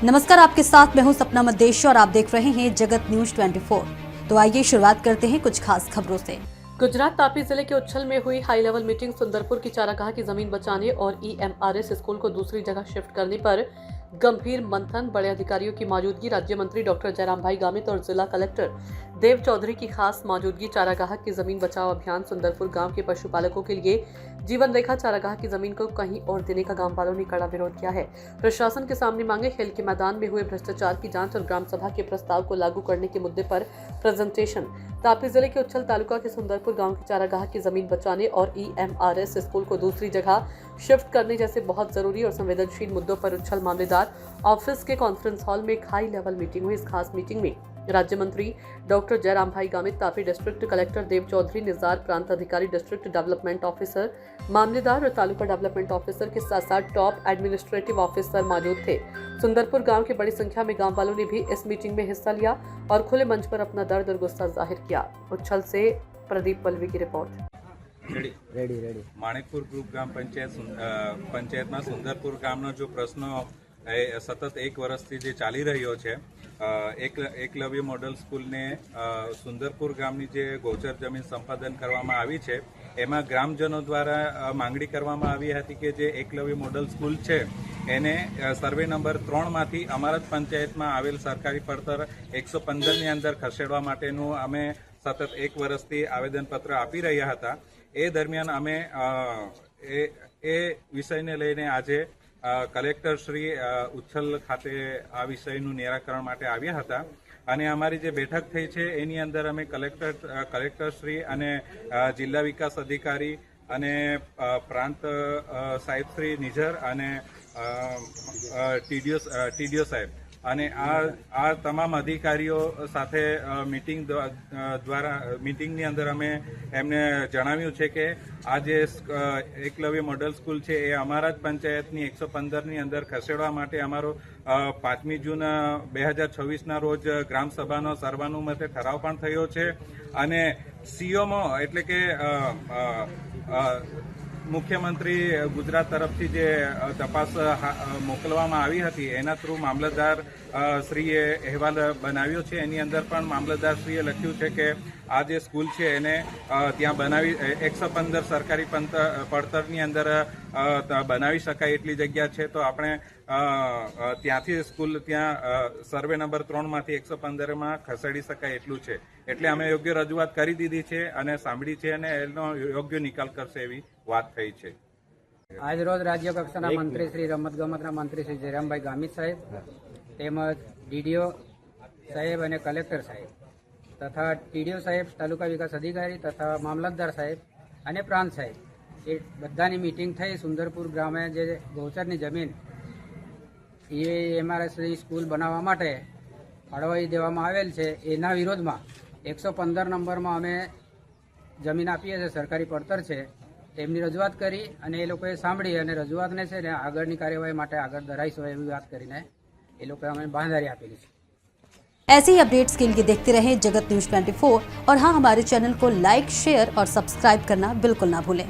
नमस्कार, आपके साथ मैं हूं सपना मदेश और आप देख रहे हैं जगत न्यूज 24। तो आइए शुरुआत करते हैं कुछ खास खबरों से। गुजरात तापी जिले के उच्छल में हुई हाई लेवल मीटिंग सुंदरपुर की चारागाह की जमीन बचाने और EMRS स्कूल को दूसरी जगह शिफ्ट करने पर गंभीर मंथन। बड़े अधिकारियों की मौजूदगी, राज्य मंत्री डॉक्टर जयराम भाई गामित और जिला कलेक्टर देव चौधरी की खास मौजूदगी। चारागाह की जमीन बचाओ अभियान। सुंदरपुर गांव के पशुपालकों के लिए जीवन रेखा। चारागाह की जमीन को कहीं और देने का गांव वालों ने कड़ा विरोध किया है। प्रशासन के सामने मांगे। खेल के मैदान में हुए भ्रष्टाचार की जांच और ग्राम सभा के प्रस्ताव को लागू करने के मुद्दे पर प्रेजेंटेशन। तापी जिले के उच्छल तालुका के सुंदरपुर गांव की चारागाह की जमीन बचाने और EMRS स्कूल को दूसरी जगह शिफ्ट करने जैसे बहुत जरूरी और संवेदनशील मुद्दों पर उच्छल मामलेदार ऑफिस के कॉन्फ्रेंस हॉल में एक हाई लेवल मीटिंग हुई। इस खास मीटिंग में राज्य मंत्री डॉक्टर जयराम भाई गामित, तापी डिस्ट्रिक्ट कलेक्टर देव चौधरी, निजार प्रांत अधिकारी, डिस्ट्रिक्ट डेवलपमेंट ऑफिसर, मामलेदार और तालुका डेवलपमेंट ऑफिसर के साथ साथ टॉप एडमिनिस्ट्रेटिव ऑफिसर मौजूद थे। सुंदरपुर गांव की बड़ी संख्या में गांव वालों ने भी इस मीटिंग में हिस्सा लिया और खुले मंच पर अपना दर्द और गुस्सा जाहिर किया। उच्छल से प्रदीप पल्लवी की रिपोर्ट। रेडी माणिकपुर ग्रुप ग्राम पंचायत में सुंदरपुर गामनो जो प्रश्न सतत एक वर्षथी जे चाली रह्यो छे, एकलव्य मॉडल स्कूल ने सुंदरपुर गामनी जे गोचर जमीन संपादन करवामां आवी छे एमां ग्रामजनों द्वारा मांगणी करवामां आवी हती के जे एकलव्य मॉडल स्कूल छे एने सर्वे नंबर 3 मांथी अमारा ज पंचायतमां आवेल सरकारी પડતર 115 ની અંદર ખસેડવા માટેનું અમે સતત એક વર્ષથી આવેદનપત્ર આપી રહ્યા હતા। એ દરમિયાન અમે એ વિષયને લઈને આજે કલેક્ટર શ્રી ઉચ્છલ ખાતે આ વિષયનું નિરાકરણ માટે આવ્યા હતા અને અમારી જે બેઠક થઈ છે એની અંદર અમે કલેક્ટર શ્રી અને જિલ્લા વિકાસ અધિકારી અને પ્રાંત સાહેબ શ્રી નિઝર અને ટીડીઓ સાહેબ અને આ તમામ અધિકારીઓ સાથે મીટિંગની અંદર અમે એમને જણાવ્યું છે કે આ જે એકલવ્ય મોડલ સ્કૂલ છે એ અમારા જ પંચાયતની 115ની અંદર ખસેડવા માટે અમારો 5મી જૂન 2026ના રોજ ગ્રામસભાનો સર્વાનુમતે ઠરાવ પણ થયો છે અને સીઓમાં એટલે કે મુખ્યમંત્રી ગુજરાત તરફથી જે તપાસ મોકલવામાં આવી હતી એના થ્રુ મામલતદાર શ્રીએ અહેવાલ બનાવ્યો છે। એની અંદર પણ મામલતદાર શ્રીએ લખ્યું છે કે આ જે સ્કૂલ છે એને ત્યાં બનાવી 115 સરકારી પડતરની અંદર બનાવી શકાય એટલી જગ્યા છે, તો આપણે ત્યાંથી સ્કૂલ ત્યાં સર્વે નંબર 3 માંથી 115માં ખસેડી શકાય એટલું છે। એટલે અમે યોગ્ય રજૂઆત કરી દીધી છે અને સાંભળી છે અને એનો યોગ્ય નિકાલ કરશે એવી વાત થઈ છે। આજ રોજ રાજ્ય કક્ષાના મંત્રી શ્રી રમતગમતના મંત્રી શ્રી જયરામભાઈ ગામિત સાહેબ તેમજ DDO સાહેબ અને કલેક્ટર સાહેબ તથા TDO સાહેબ, તાલુકા વિકાસ અધિકારી તથા મામલતદાર સાહેબ અને પ્રાંત સાહેબ એ બધાની મીટિંગ થઈ। સુંદરપુર ગામે જે ગૌચરની જમીન EMRS સ્કૂલ બનાવવા માટે ફાળવાઈ દેવામાં આવેલ છે એના વિરોધમાં 115 નંબરમાં અમે જમીન આપીએ છીએ, સરકારી પડતર છે, તેમની રજૂઆત કરી અને એ લોકોએ સાંભળી અને રજૂઆતને છે ને આગળની કાર્યવાહી માટે આગળ ધરાઈશું એવી વાત કરીને એ લોકોએ અમે બાંહેધરી આપેલી છે। ऐसे ही अपडेट्स के लिए देखते रहें जगत न्यूज 24 और हाँ, हमारे चैनल को लाइक, शेयर और सब्सक्राइब करना बिल्कुल ना भूलें।